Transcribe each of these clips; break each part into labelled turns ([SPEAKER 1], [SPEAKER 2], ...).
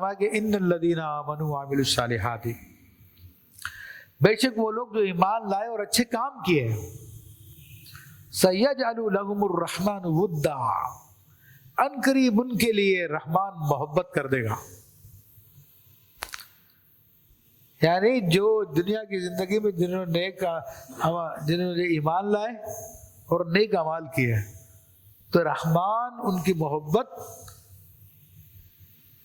[SPEAKER 1] فرمایا کہ ان الذین آمنوا وعملوا الصالحات، بے شک وہ لوگ جو ایمان لائے اور اچھے کام کیے، سیجعل لہم الرحمن ودا، ان قریب ان کے لیے رحمان محبت کر دے گا۔ یعنی جو دنیا کی زندگی میں جنہوں نے ایمان لائے اور نیک اعمال کیے تو رحمان ان کی محبت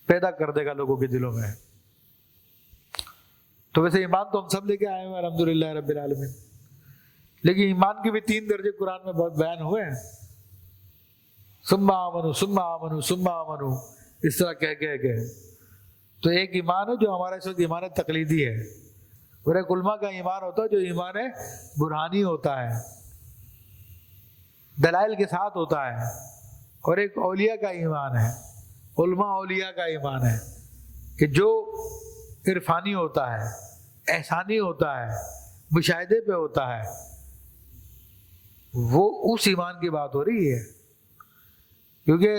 [SPEAKER 1] پیدا کر دے گا لوگوں کے دلوں میں۔ تو ویسے ایمان تو ہم سب لے کے آئے ہیں الحمدللہ رب العالمین، لیکن ایمان کے بھی 3 درجے قرآن میں بہت بیان ہوئے ہیں، ثم آمنوا ثم آمنوا ثم آمنوا، اس طرح کہہ تو ایک ایمان ہے جو ہمارا اس وقت ایمان تقلیدی ہے، اور ایک علماء کا ایمان ہوتا ہے جو ایمان برہانی ہوتا ہے، دلائل کے ساتھ ہوتا ہے، اور ایک اولیاء کا ایمان ہے، علماء اولیاء کا ایمان ہے کہ جو عرفانی ہوتا ہے، احسانی ہوتا ہے، مشاہدے پہ ہوتا ہے، وہ اس ایمان کی بات ہو رہی ہے۔ کیونکہ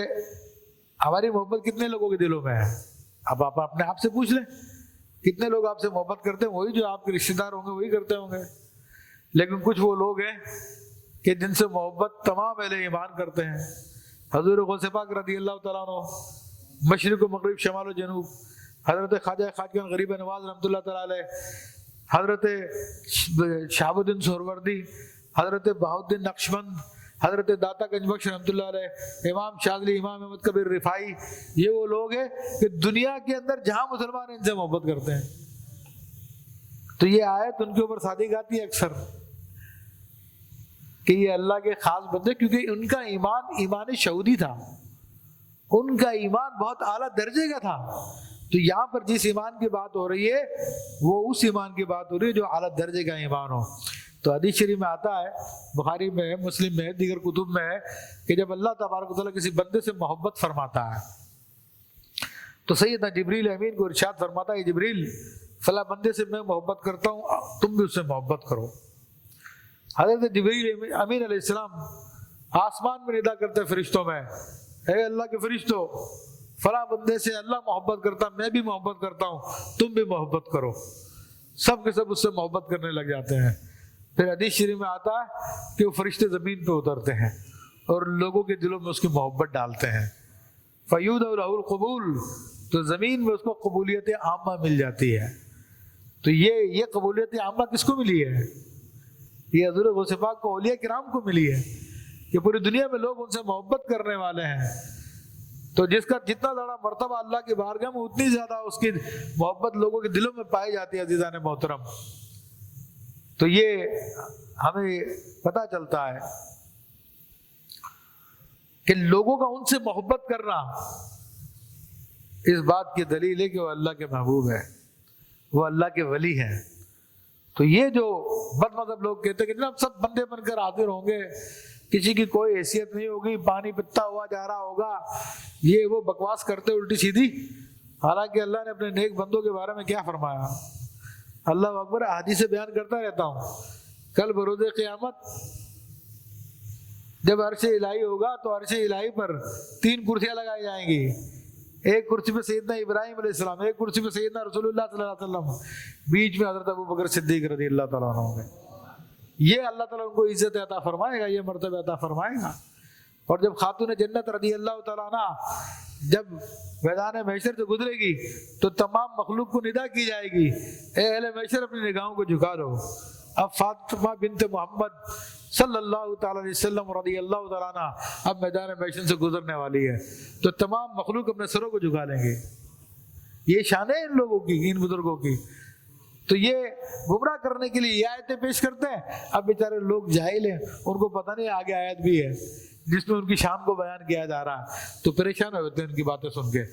[SPEAKER 1] ہماری محبت کتنے لوگوں کے دلوں میں ہے؟ اب آپ اپنے آپ سے پوچھ لیں، کتنے لوگ آپ سے محبت کرتے ہیں؟ وہی جو آپ کے رشتہ دار ہوں گے وہی کرتے ہوں گے، لیکن کچھ وہ لوگ ہیں کہ جن سے محبت تمام اہل ایمان کرتے ہیں۔ حضور غوث پاک رضی اللہ تعالیٰ عنہ، مشرق و مغرب، شمال و جنوب، حضرت خواجہ خاقان غریب نواز رحمۃ اللہ تعالیٰ علیہ، حضرت شہاب الدین سہروردی، حضرت بہاؤالدین نقشبند، حضرت داتا گنج بخش رحمۃ اللہ علیہ، امام شاذلی، امام احمد کبیر رفاعی، یہ وہ لوگ ہیں کہ دنیا کے اندر جہاں مسلمان ان سے محبت کرتے ہیں۔ تو یہ آیت ان کے اوپر صادق آتی ہے اکثر کہ یہ اللہ کے خاص بندے، کیونکہ ان کا ایمان شہودی تھا، ان کا ایمان بہت اعلیٰ درجے کا تھا۔ تو یہاں پر جس ایمان کی بات ہو رہی ہے وہ اس ایمان کی بات ہو رہی ہے جو اعلیٰ درجے کا ایمان ہو۔ تو حدیث شریف میں آتا ہے، بخاری میں، مسلم میں، دیگر کتب میں ہے کہ جب اللہ تبارک و تعالیٰ کسی بندے سے محبت فرماتا ہے تو سیدنا جبریل امین کو ارشاد فرماتا ہے، جبریل فلاں بندے سے میں محبت کرتا ہوں، تم بھی اس سے محبت کرو۔ حضرت جبریل امین علیہ السلام آسمان میں ندا کرتے فرشتوں میں، اے اللہ کے فرشتوں، فلاں بندے سے اللہ محبت کرتا، میں بھی محبت کرتا ہوں، تم بھی محبت کرو۔ سب کے سب اس سے محبت کرنے لگ جاتے ہیں۔ پھر حدیث شریف میں آتا ہے کہ وہ فرشتے زمین پہ اترتے ہیں اور لوگوں کے دلوں میں اس کی محبت ڈالتے ہیں، فَيُودَعُ لَهُ الْقُبُولُ، تو زمین میں اس کو قبولیت عامہ مل جاتی ہے۔ تو یہ قبولیت عامہ کس کو ملی ہے؟ یہ حضور غوث پاک کو، اولیاء کرام کو ملی ہے کہ پوری دنیا میں لوگ ان سے محبت کرنے والے ہیں۔ تو جس کا جتنا زیادہ مرتبہ اللہ کی بارگاہ میں، اتنی زیادہ اس کی محبت لوگوں کے دلوں میں پائی جاتی ہے۔ عزیزان محترم، تو یہ ہمیں پتہ چلتا ہے کہ لوگوں کا ان سے محبت کرنا اس بات کی دلیل ہے کہ وہ اللہ کے محبوب ہے، وہ اللہ کے ولی ہیں۔ تو یہ جو بد مذہب لوگ کہتے ہیں کہ جناب سب بندے بن کر حاضر ہوں گے، کسی کی کوئی حیثیت نہیں ہوگی، پانی پتا ہوا جا رہا ہوگا، یہ وہ بکواس کرتے الٹی سیدھی۔ حالانکہ اللہ نے اپنے نیک بندوں کے بارے میں کیا فرمایا؟ اللہ اکبر، احادیث بیان کرتا رہتا ہوں۔ کل بروز قیامت جب عرش الہی ہوگا تو عرش الہی پر 3 کرسیاں لگائی جائیں گی، ایک کرسی پہ سیدنا ابراہیم علیہ السلام، ایک کرسی پہ سیدنا رسول اللہ صلی اللہ علیہ وسلم، بیچ میں حضرت ابوبکر صدیق رضی اللہ تعالیٰ عنہ ہوں گے۔ یہ اللہ تعالیٰ ان کو عزت عطا فرمائے گا، یہ مرتبہ عطا فرمائے گا۔ اور جب خاتون جنت رضی اللہ تعالیٰ عنہ جب میدان محشر سے گزرے گی تو تمام مخلوق کو ندا کی جائے گی، اے اہل محشر اپنی نگاہوں کو جھکا دو۔ اب فاطمہ بنت محمد صلی اللہ تعالیٰ علیہ وسلم رضی اللہ تعالیٰ عنہ اب میدان محشر سے گزرنے والی ہے، تو تمام مخلوق اپنے سروں کو جھکا لیں گے۔ یہ شان ہے ان لوگوں کی، ان بزرگوں کی۔ تو یہ گمراہ کرنے کے لیے یہ آیتیں پیش کرتے ہیں۔ اب بیچارے لوگ جاہل ہیں، ان کو پتہ نہیں آگے آیت بھی ہے جس میں ان کی شان کو بیان کیا جا رہا ہے، تو پریشان ہوتے ہیں ان کی باتیں سن کے۔